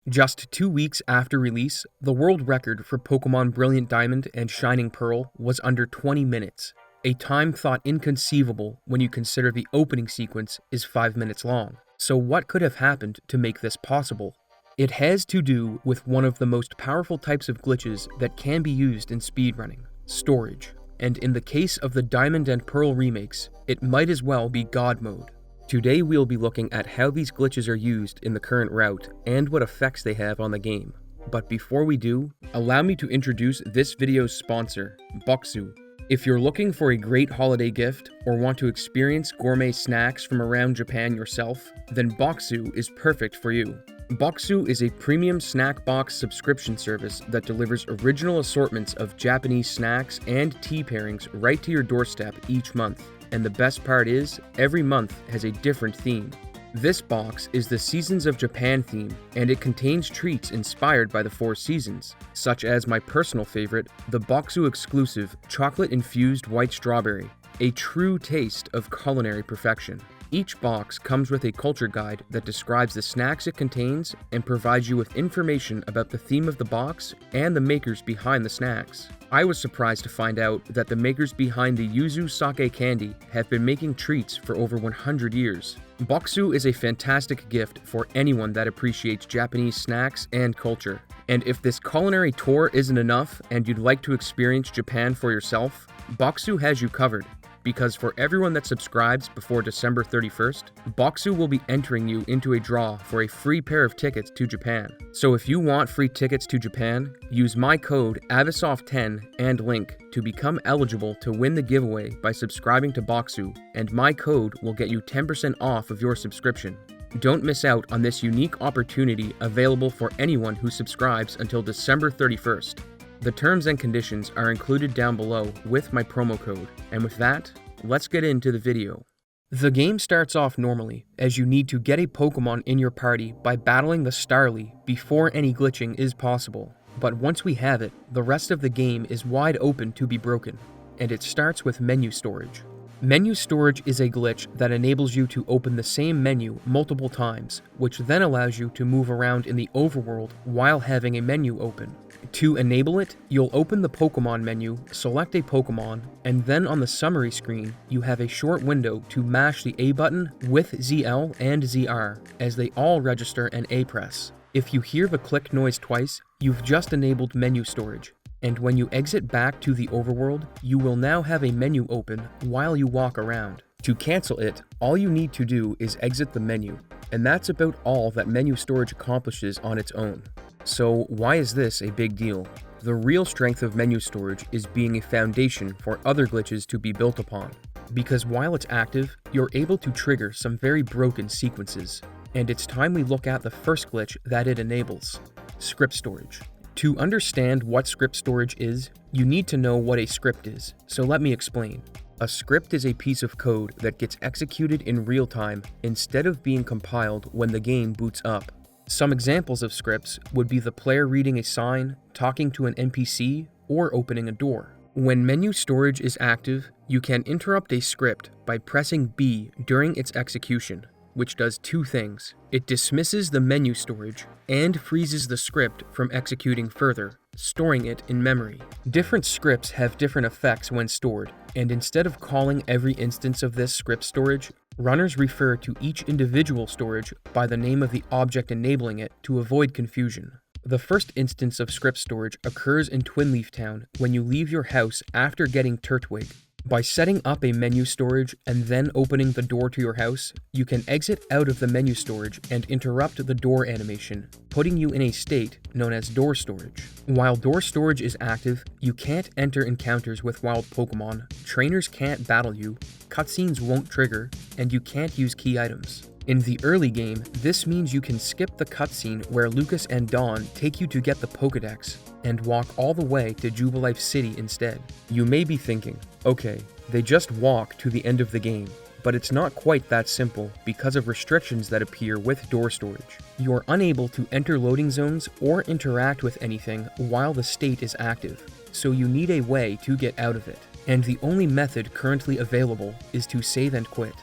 Just 2 weeks after release, the world record for Pokémon Brilliant Diamond and Shining Pearl was under 20 minutes, a time thought inconceivable when you consider the opening sequence is 5 minutes long. So what could have happened to make this possible? It has to do with one of the most powerful types of glitches that can be used in speedrunning, storage. And in the case of the Diamond and Pearl remakes, it might as well be God mode. Today we'll be looking at how these glitches are used in the current route and what effects they have on the game. But before we do, allow me to introduce this video's sponsor, Boxu. If you're looking for a great holiday gift or want to experience gourmet snacks from around Japan yourself, then Boxu is perfect for you. Boxu is a premium snack box subscription service that delivers original assortments of Japanese snacks and tea pairings right to your doorstep each month. And the best part is, every month has a different theme. This box is the Seasons of Japan theme, and it contains treats inspired by the 4 seasons, such as my personal favorite, the Boxu exclusive chocolate-infused white strawberry, a true taste of culinary perfection. Each box comes with a culture guide that describes the snacks it contains and provides you with information about the theme of the box and the makers behind the snacks. I was surprised to find out that the makers behind the Yuzu Sake candy have been making treats for over 100 years. Boxu is a fantastic gift for anyone that appreciates Japanese snacks and culture. And if this culinary tour isn't enough and you'd like to experience Japan for yourself, Boxu has you covered. Because for everyone that subscribes before December 31st, Boxu will be entering you into a draw for a free pair of tickets to Japan. So if you want free tickets to Japan, use my code abyssoft10 and link to become eligible to win the giveaway by subscribing to Boxu, and my code will get you 10% off of your subscription. Don't miss out on this unique opportunity available for anyone who subscribes until December 31st. The terms and conditions are included down below with my promo code, and with that, let's get into the video. The game starts off normally, as you need to get a Pokemon in your party by battling the Starly before any glitching is possible. But once we have it, the rest of the game is wide open to be broken, and it starts with menu storage. Menu storage is a glitch that enables you to open the same menu multiple times, which then allows you to move around in the overworld while having a menu open. To enable it, you'll open the Pokemon menu, select a Pokemon, and then on the summary screen, you have a short window to mash the A button with ZL and ZR, as they all register an A press. If you hear the click noise twice, you've just enabled menu storage. And when you exit back to the overworld, you will now have a menu open while you walk around. To cancel it, all you need to do is exit the menu, and that's about all that menu storage accomplishes on its own. So why is this a big deal? The real strength of menu storage is being a foundation for other glitches to be built upon. Because while it's active, you're able to trigger some very broken sequences. And it's time we look at the first glitch that it enables: script storage. To understand what script storage is, you need to know what a script is, so let me explain. A script is a piece of code that gets executed in real time instead of being compiled when the game boots up. Some examples of scripts would be the player reading a sign, talking to an NPC, or opening a door. When menu storage is active, you can interrupt a script by pressing B during its execution, which does 2 things. It dismisses the menu storage and freezes the script from executing further, storing it in memory. Different scripts have different effects when stored, and instead of calling every instance of this script storage, runners refer to each individual storage by the name of the object enabling it to avoid confusion. The first instance of script storage occurs in Twinleaf Town when you leave your house after getting Turtwig. By setting up a menu storage and then opening the door to your house, you can exit out of the menu storage and interrupt the door animation, putting you in a state known as door storage. While door storage is active, you can't enter encounters with wild Pokemon, trainers can't battle you, cutscenes won't trigger, and you can't use key items. In the early game, this means you can skip the cutscene where Lucas and Dawn take you to get the Pokedex, and walk all the way to Jubilife City instead. You may be thinking, okay, they just walk to the end of the game, but it's not quite that simple because of restrictions that appear with door storage. You are unable to enter loading zones or interact with anything while the state is active, so you need a way to get out of it. And the only method currently available is to save and quit.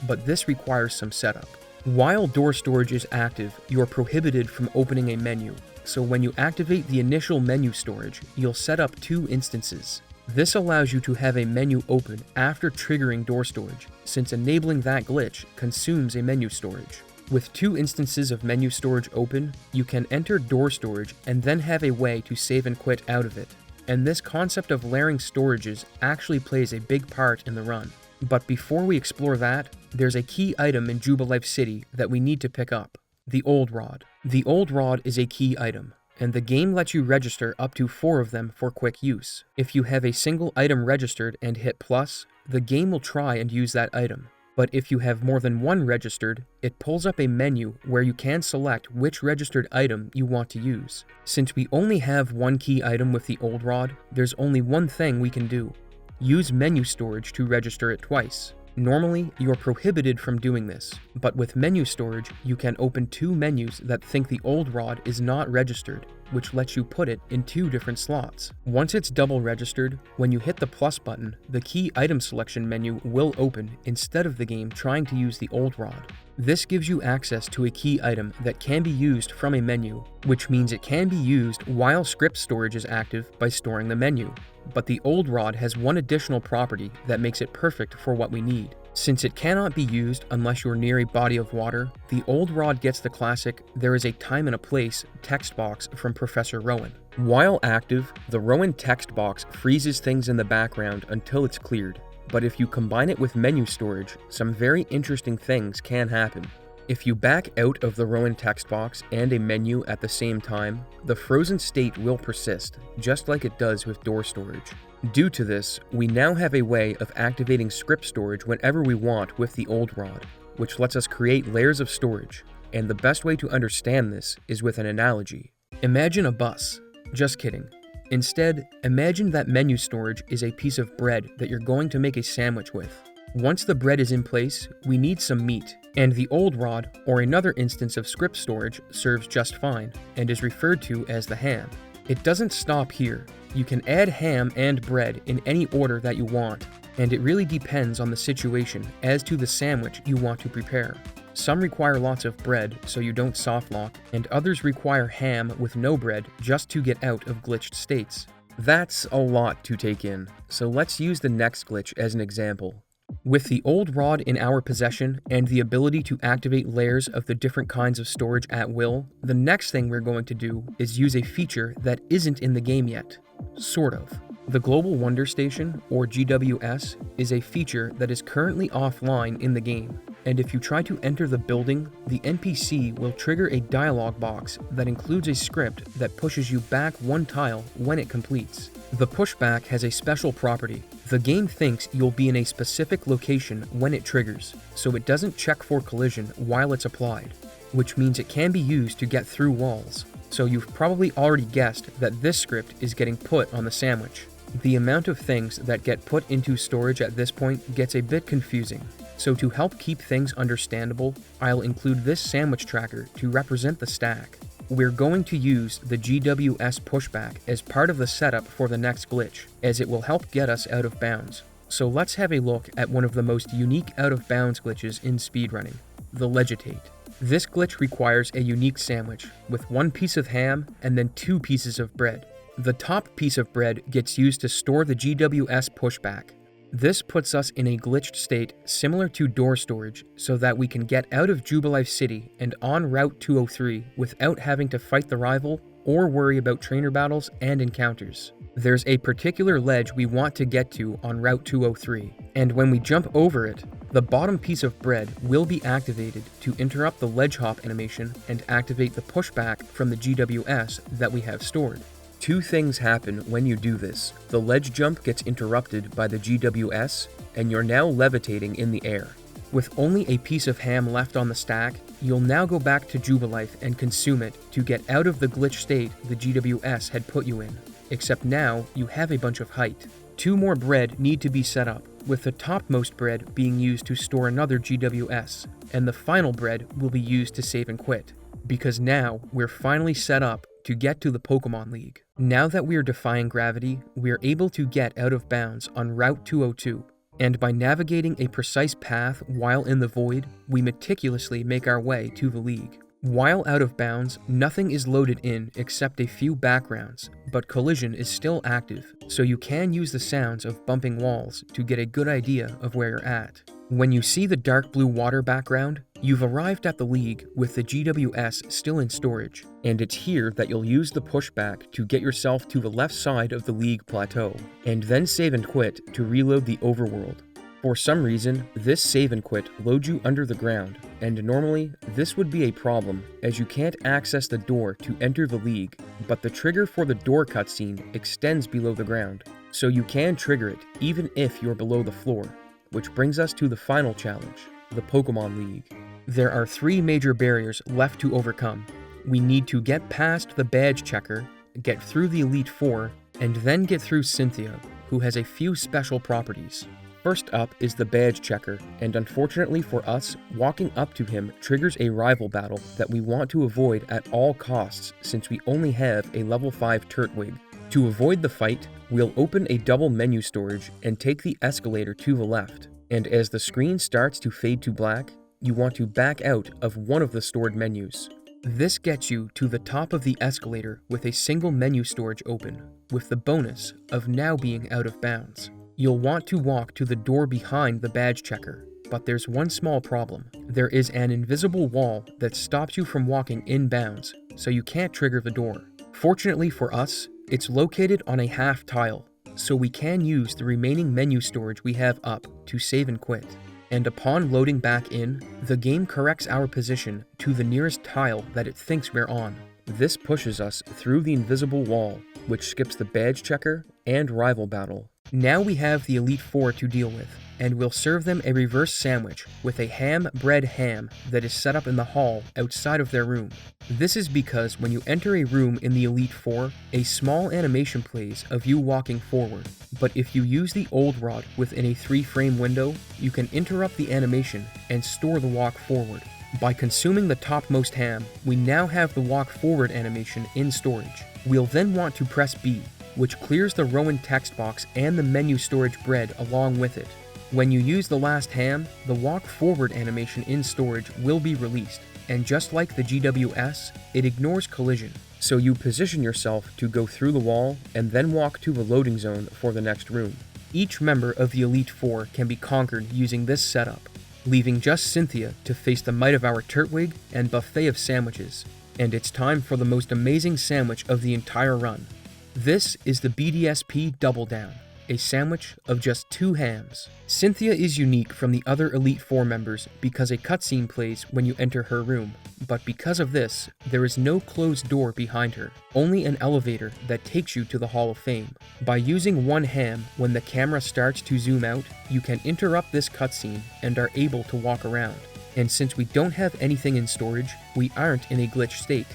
But this requires some setup. While door storage is active, you're prohibited from opening a menu, so when you activate the initial menu storage, you'll set up 2 instances. This allows you to have a menu open after triggering door storage, since enabling that glitch consumes a menu storage. With 2 instances of menu storage open, you can enter door storage and then have a way to save and quit out of it. And this concept of layering storages actually plays a big part in the run. But before we explore that, there's a key item in Jubilife City that we need to pick up: the Old Rod. The Old Rod is a key item, and the game lets you register up to 4 of them for quick use. If you have a single item registered and hit plus, the game will try and use that item. But if you have more than 1 registered, it pulls up a menu where you can select which registered item you want to use. Since we only have 1 key item with the Old Rod, there's only one thing we can do: use menu storage to register it twice. Normally, you're prohibited from doing this, but with menu storage, you can open 2 menus that think the Old Rod is not registered, which lets you put it in 2 different slots. Once it's double registered, when you hit the plus button, the key item selection menu will open instead of the game trying to use the Old Rod. This gives you access to a key item that can be used from a menu, which means it can be used while script storage is active by storing the menu. But the Old Rod has one additional property that makes it perfect for what we need. Since it cannot be used unless you're near a body of water, the Old Rod gets the classic "there is a time and a place" text box from Professor Rowan. While active, the Rowan text box freezes things in the background until it's cleared. But if you combine it with menu storage, some very interesting things can happen. If you back out of the Rowan text box and a menu at the same time, the frozen state will persist, just like it does with door storage. Due to this, we now have a way of activating script storage whenever we want with the Old Rod, which lets us create layers of storage, and the best way to understand this is with an analogy. Imagine a bus. Just kidding. Instead, imagine that menu storage is a piece of bread that you're going to make a sandwich with. Once the bread is in place, we need some meat, and the Old Rod, or another instance of script storage, serves just fine, and is referred to as the ham. It doesn't stop here. You can add ham and bread in any order that you want, and it really depends on the situation as to the sandwich you want to prepare. Some require lots of bread so you don't soft lock, and others require ham with no bread just to get out of glitched states. That's a lot to take in, so let's use the next glitch as an example. With the Old Rod in our possession and the ability to activate layers of the different kinds of storage at will, the next thing we're going to do is use a feature that isn't in the game yet. Sort of. The Global Wonder Station, or GWS, is a feature that is currently offline in the game, and if you try to enter the building, the NPC will trigger a dialog box that includes a script that pushes you back 1 tile when it completes. The pushback has a special property. The game thinks you'll be in a specific location when it triggers, so it doesn't check for collision while it's applied, which means it can be used to get through walls. So you've probably already guessed that this script is getting put on the sandwich. The amount of things that get put into storage at this point gets a bit confusing. So to help keep things understandable, I'll include this sandwich tracker to represent the stack. We're going to use the GWS pushback as part of the setup for the next glitch, as it will help get us out of bounds. So let's have a look at one of the most unique out of bounds glitches in speedrunning, the Legitate. This glitch requires a unique sandwich, with 1 piece of ham and then 2 pieces of bread. The top piece of bread gets used to store the GWS pushback. This puts us in a glitched state similar to door storage so that we can get out of Jubilife City and on Route 203 without having to fight the rival or worry about trainer battles and encounters. There's a particular ledge we want to get to on Route 203, and when we jump over it, the bottom piece of bread will be activated to interrupt the ledge hop animation and activate the pushback from the GWS that we have stored. 2 things happen when you do this. The ledge jump gets interrupted by the GWS, and you're now levitating in the air. With only a piece of ham left on the stack, you'll now go back to Jubilife and consume it to get out of the glitch state the GWS had put you in. Except now, you have a bunch of height. 2 more bread need to be set up, with the topmost bread being used to store another GWS, and the final bread will be used to save and quit. Because now, we're finally set up to get to the Pokemon League. Now that we are defying gravity, we are able to get out of bounds on Route 202. And by navigating a precise path while in the void, we meticulously make our way to the league. While out of bounds, nothing is loaded in except a few backgrounds, but collision is still active, so you can use the sounds of bumping walls to get a good idea of where you're at. When you see the dark blue water background, you've arrived at the league with the GWS still in storage, and it's here that you'll use the pushback to get yourself to the left side of the league plateau, and then save and quit to reload the overworld. For some reason, this save and quit loads you under the ground, and normally this would be a problem as you can't access the door to enter the league, but the trigger for the door cutscene extends below the ground, so you can trigger it even if you're below the floor. Which brings us to the final challenge, the Pokemon League. There are 3 major barriers left to overcome. We need to get past the badge checker, get through the Elite Four, and then get through Cynthia, who has a few special properties. First up is the badge checker, and unfortunately for us, walking up to him triggers a rival battle that we want to avoid at all costs since we only have a level 5 Turtwig. To avoid the fight, we'll open a double menu storage and take the escalator to the left, and as the screen starts to fade to black, you want to back out of one of the stored menus. This gets you to the top of the escalator with a single menu storage open, with the bonus of now being out of bounds. You'll want to walk to the door behind the badge checker, but there's one small problem. There is an invisible wall that stops you from walking in bounds, so you can't trigger the door. Fortunately for us, it's located on a half tile, so we can use the remaining menu storage we have up to save and quit. And upon loading back in, the game corrects our position to the nearest tile that it thinks we're on. This pushes us through the invisible wall, which skips the badge checker and rival battle. Now we have the Elite Four to deal with, and we'll serve them a reverse sandwich with a ham-bread ham that is set up in the hall outside of their room. This is because when you enter a room in the Elite Four, a small animation plays of you walking forward, but if you use the old rod within a 3-frame window, you can interrupt the animation and store the walk forward. By consuming the topmost ham, we now have the walk forward animation in storage. We'll then want to press B, which clears the Rowan text box and the menu storage bread along with it. When you use the last ham, the walk forward animation in storage will be released, and just like the GWS, it ignores collision. So you position yourself to go through the wall and then walk to the loading zone for the next room. Each member of the Elite Four can be conquered using this setup, leaving just Cynthia to face the might of our Turtwig and buffet of sandwiches. And it's time for the most amazing sandwich of the entire run. This is the BDSP Double Down, a sandwich of just 2 hams. Cynthia is unique from the other Elite Four members because a cutscene plays when you enter her room, but because of this, there is no closed door behind her, only an elevator that takes you to the Hall of Fame. By using 1 ham, when the camera starts to zoom out, you can interrupt this cutscene and are able to walk around. And since we don't have anything in storage, we aren't in a glitch state.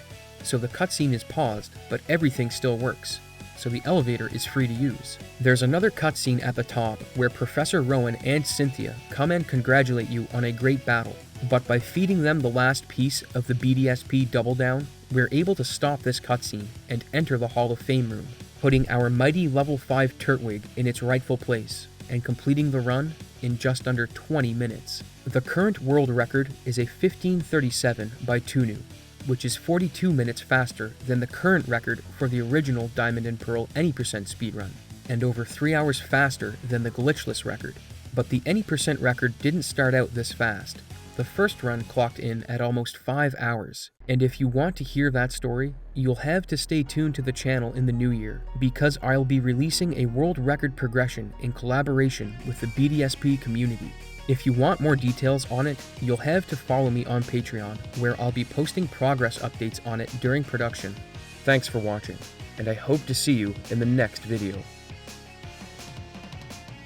So the cutscene is paused, but everything still works, so the elevator is free to use. There's another cutscene at the top where Professor Rowan and Cynthia come and congratulate you on a great battle, but by feeding them the last piece of the BDSP Double Down, we're able to stop this cutscene and enter the Hall of Fame room, putting our mighty level 5 Turtwig in its rightful place, and completing the run in just under 20 minutes. The current world record is a 1537 by Tunu, which is 42 minutes faster than the current record for the original Diamond and Pearl Any% speedrun, and over 3 hours faster than the glitchless record. But the Any% record didn't start out this fast. The first run clocked in at almost 5 hours, and if you want to hear that story, you'll have to stay tuned to the channel in the new year, because I'll be releasing a world record progression in collaboration with the BDSP community. If you want more details on it, you'll have to follow me on Patreon, where I'll be posting progress updates on it during production. Thanks for watching, and I hope to see you in the next video.